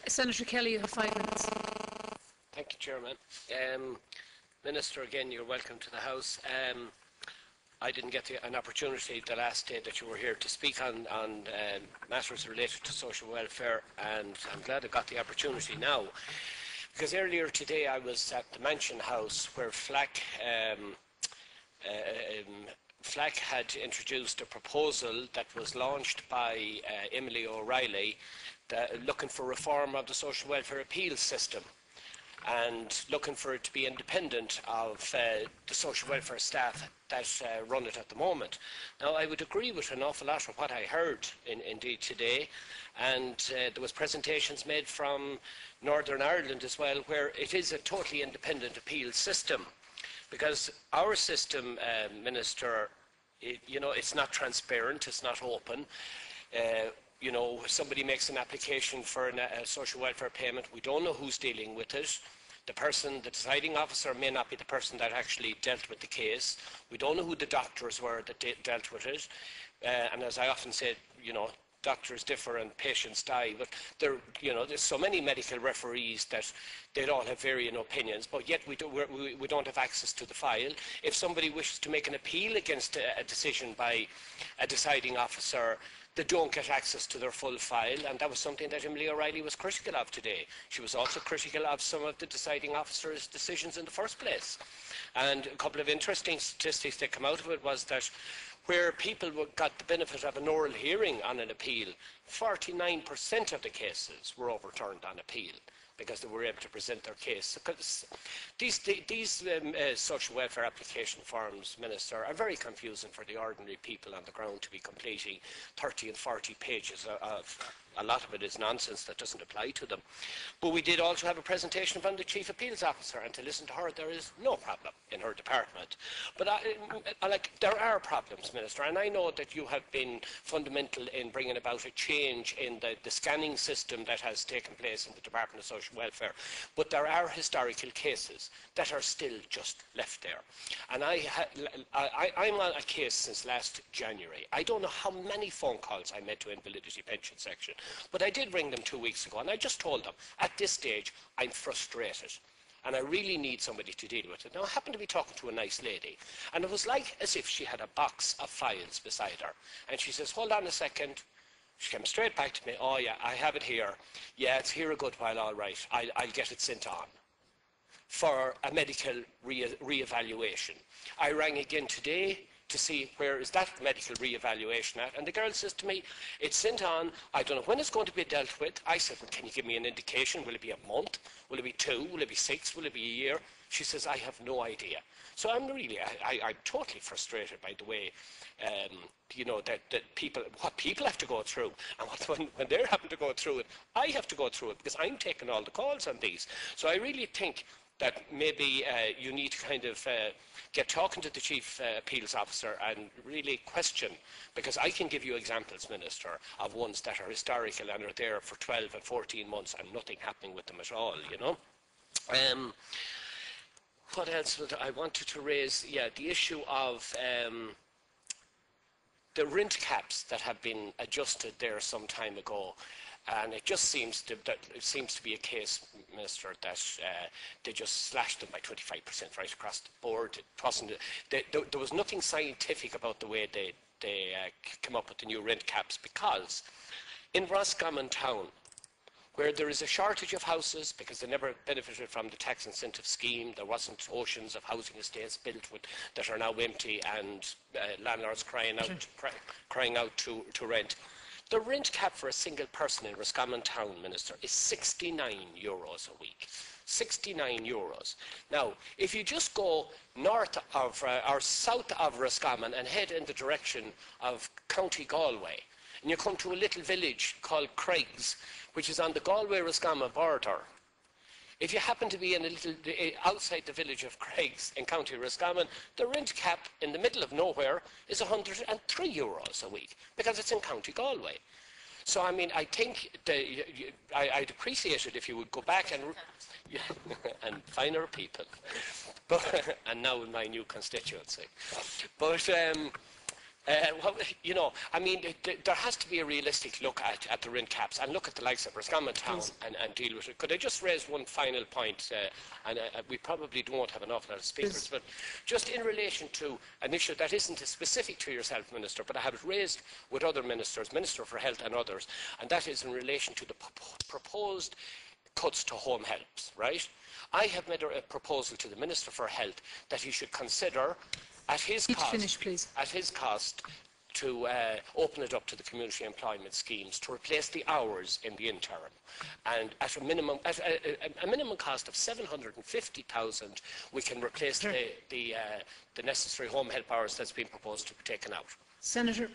Senator Kelly, you have 5 minutes. Thank you, Chairman. Minister, again, you're welcome to the House. I didn't get an opportunity the last day that you were here to speak on matters related to social welfare, and I'm glad I got the opportunity now. Because earlier today I was at the Mansion House where FLAC had introduced a proposal that was launched by Emily O'Reilly looking for reform of the social welfare appeals system and looking for it to be independent of the social welfare staff that run it at the moment. Now, I would agree with an awful lot of what I heard indeed today, and there was presentations made from Northern Ireland as well, where it is a totally independent appeal system. Because our system, Minister, it's not transparent, it's not open. Somebody makes an application for a social welfare payment, we don't know who's dealing with it. The deciding officer may not be the person that actually dealt with the case. We don't know who the doctors were that dealt with it. And as I often say, doctors differ and patients die, but there's so many medical referees that they'd all have varying opinions, but yet we don't have access to the file. If somebody wishes to make an appeal against a decision by a deciding officer, they don't get access to their full file, and that was something that Emily O'Reilly was critical of today. She was also critical of some of the deciding officers' decisions in the first place. And a couple of interesting statistics that come out of it was that where people got the benefit of an oral hearing on an appeal, 49% of the cases were overturned on appeal because they were able to present their case. These social welfare application forms, Minister, are very confusing for the ordinary people on the ground to be completing 30 and 40 pages of. A lot of it is nonsense that doesn't apply to them. But we did also have a presentation from the Chief Appeals Officer, and to listen to her, there is no problem in her department. But there are problems, Minister, and I know that you have been fundamental in bringing about a change in the scanning system that has taken place in the Department of Social Welfare. But there are historical cases that are still just left there. And I'm on a case since last January. I don't know how many phone calls I made to Invalidity Pension Section, but I did ring them 2 weeks ago, and I just told them, at this stage, I'm frustrated, and I really need somebody to deal with it. Now, I happened to be talking to a nice lady, and it was like as if she had a box of files beside her, and she says, hold on a second. She came straight back to me, oh yeah, I have it here. Yeah, it's here a good while, all right. I'll get it sent on for a medical re-evaluation. I rang again today to see where is that medical re-evaluation at, and the girl says to me, it's sent on, I don't know when it's going to be dealt with. I said, well, can you give me an indication? Will it be a month? Will it be 2? Will it be 6? Will it be a year? She says, I have no idea. So I'm totally frustrated by the way what people have to go through, and when they're having to go through it, I have to go through it because I'm taking all the calls on these. So I really think that maybe you need to kind of get talking to the Chief Appeals Officer and really question, because I can give you examples, Minister, of ones that are historical and are there for 12 and 14 months and nothing happening with them at all, What else I wanted to raise? Yeah, the issue of the rent caps that have been adjusted there some time ago. And it just seems to be a case, Minister, that they just slashed them by 25% right across the board. It wasn't. There was nothing scientific about the way they came up with the new rent caps, because in Roscommon Town, where there is a shortage of houses because they never benefited from the tax incentive scheme, there wasn't oceans of housing estates built that are now empty, and landlords crying out to rent. The rent cap for a single person in Roscommon Town, Minister, is €69 a week. €69. Now, if you just go north of or south of Roscommon and head in the direction of County Galway, and you come to a little village called Craigs, which is on the Galway-Roscommon border. If you happen to be in a little outside the village of Craigs in County Roscommon, the rent cap in the middle of nowhere is €103 a week because it's in County Galway. So I mean, I think I'd appreciate it if you would go back and finer people, and now in my new constituency. But Well, I mean, there has to be a realistic look at the rent caps and look at the likes of Roscommon Town and deal with it. Could I just raise one final point? We probably don't have an awful lot of speakers, but just in relation to an issue that isn't specific to yourself, Minister, but I have it raised with other ministers, Minister for Health and others, and that is in relation to the proposed cuts to home helps, right? I have made a proposal to the Minister for Health that he should consider at his cost to open it up to the community employment schemes to replace the hours in the interim, and at a minimum cost of 750,000 we can replace the necessary home help hours that's been proposed to be taken out. Senator